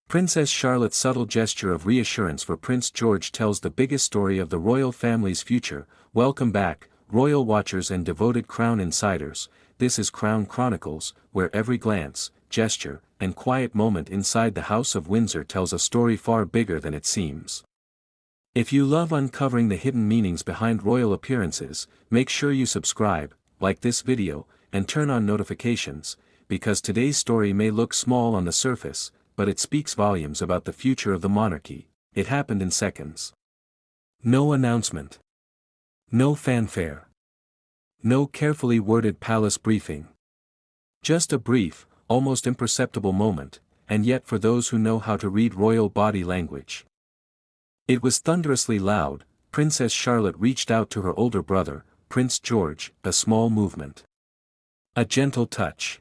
Princess Charlotte's subtle gesture of reassurance for Prince George tells the biggest story of the royal family's future. Welcome back, royal watchers and devoted Crown insiders. This is Crown Chronicles, where every glance, gesture, and quiet moment inside the House of Windsor tells a story far bigger than it seems. If you love uncovering the hidden meanings behind royal appearances, make sure you subscribe, like this video, and turn on notifications, because today's story may look small on the surface, but it speaks volumes about the future of the monarchy. It happened in seconds. No announcement. No fanfare. No carefully worded palace briefing. Just a brief, almost imperceptible moment, and yet for those who know how to read royal body language. It was thunderously loud. Princess Charlotte reached out to her older brother, Prince George, a small movement. A gentle touch.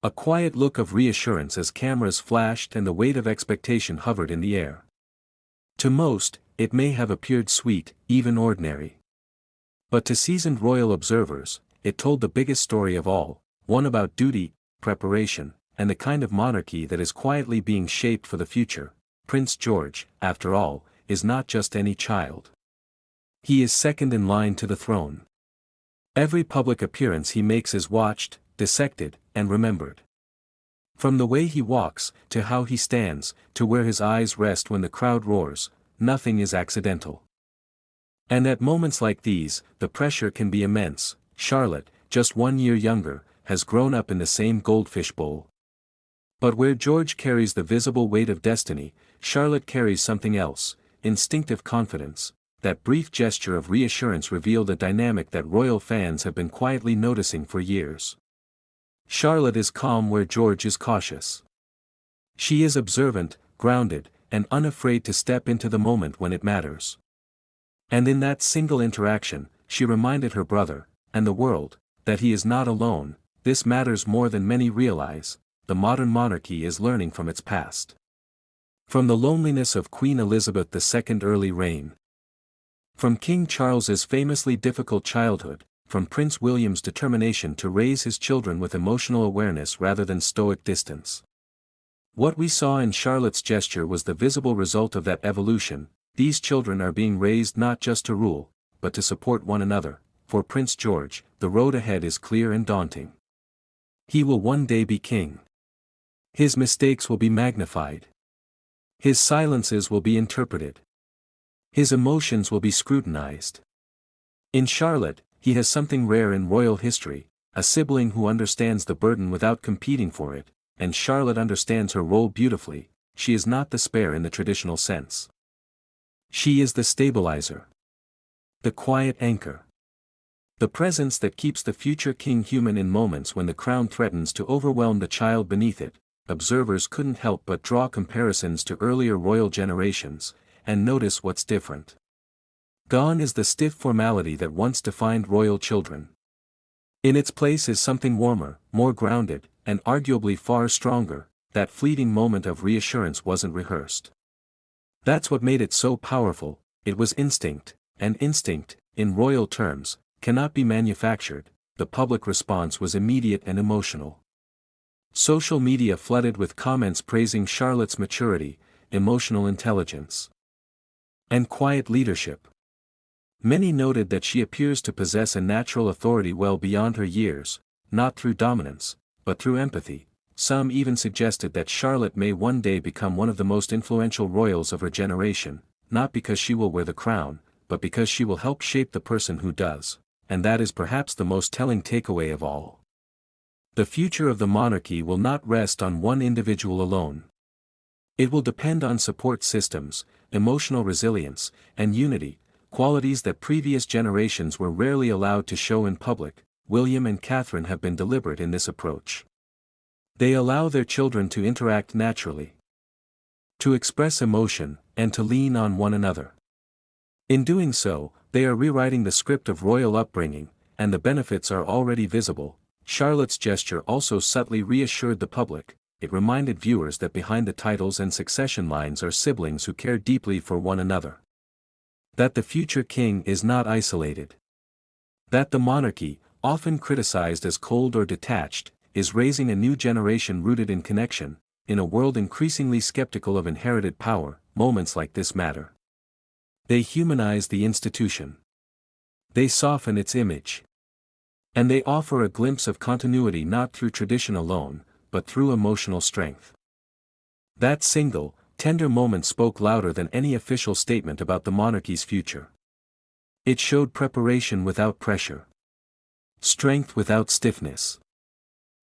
A quiet look of reassurance as cameras flashed and the weight of expectation hovered in the air. To most, it may have appeared sweet, even ordinary. But to seasoned royal observers, it told the biggest story of all, one about duty, preparation, and the kind of monarchy that is quietly being shaped for the future. Prince George, after all, is not just any child. He is second in line to the throne. Every public appearance he makes is watched, dissected, and remembered. From the way he walks, to how he stands, to where his eyes rest when the crowd roars, nothing is accidental. And at moments like these, the pressure can be immense. Charlotte, just 1 year younger, has grown up in the same goldfish bowl. But where George carries the visible weight of destiny, Charlotte carries something else, instinctive confidence. That brief gesture of reassurance revealed a dynamic that royal fans have been quietly noticing for years. Charlotte is calm where George is cautious. She is observant, grounded, and unafraid to step into the moment when it matters. And in that single interaction, she reminded her brother, and the world, that he is not alone. This matters more than many realize. The modern monarchy is learning from its past. From the loneliness of Queen Elizabeth II's early reign. From King Charles's famously difficult childhood. From Prince William's determination to raise his children with emotional awareness rather than stoic distance. What we saw in Charlotte's gesture was the visible result of that evolution. These children are being raised not just to rule, but to support one another. For Prince George, the road ahead is clear and daunting. He will one day be king. His mistakes will be magnified. His silences will be interpreted. His emotions will be scrutinized. In Charlotte, he has something rare in royal history, a sibling who understands the burden without competing for it, and Charlotte understands her role beautifully. She is not the spare in the traditional sense. She is the stabilizer. The quiet anchor. The presence that keeps the future king human in moments when the crown threatens to overwhelm the child beneath it. Observers couldn't help but draw comparisons to earlier royal generations, and notice what's different. Gone is the stiff formality that once defined royal children. In its place is something warmer, more grounded, and arguably far stronger. That fleeting moment of reassurance wasn't rehearsed. That's what made it so powerful. It was instinct, and instinct, in royal terms, cannot be manufactured. The public response was immediate and emotional. Social media flooded with comments praising Charlotte's maturity, emotional intelligence, and quiet leadership. Many noted that she appears to possess a natural authority well beyond her years, not through dominance, but through empathy. Some even suggested that Charlotte may one day become one of the most influential royals of her generation, not because she will wear the crown, but because she will help shape the person who does, and that is perhaps the most telling takeaway of all. The future of the monarchy will not rest on one individual alone. It will depend on support systems, emotional resilience, and unity, qualities that previous generations were rarely allowed to show in public. William and Catherine have been deliberate in this approach. They allow their children to interact naturally, to express emotion, and to lean on one another. In doing so, they are rewriting the script of royal upbringing, and the benefits are already visible. Charlotte's gesture also subtly reassured the public. It reminded viewers that behind the titles and succession lines are siblings who care deeply for one another. That the future king is not isolated. That the monarchy, often criticized as cold or detached, is raising a new generation rooted in connection, in a world increasingly skeptical of inherited power, moments like this matter. They humanize the institution. They soften its image. And they offer a glimpse of continuity not through tradition alone, but through emotional strength. That single, tender moment spoke louder than any official statement about the monarchy's future. It showed preparation without pressure. Strength without stiffness.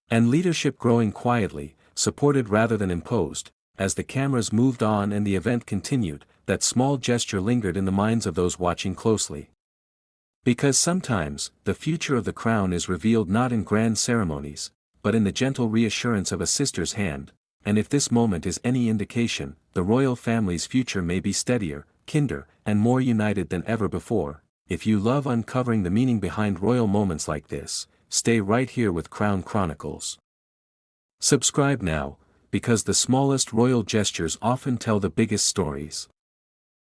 And leadership growing quietly, supported rather than imposed. As the cameras moved on and the event continued, that small gesture lingered in the minds of those watching closely. Because sometimes, the future of the crown is revealed not in grand ceremonies, but in the gentle reassurance of a sister's hand, and if this moment is any indication, the royal family's future may be steadier, kinder, and more united than ever before. If you love uncovering the meaning behind royal moments like this, stay right here with Crown Chronicles. Subscribe now, because the smallest royal gestures often tell the biggest stories.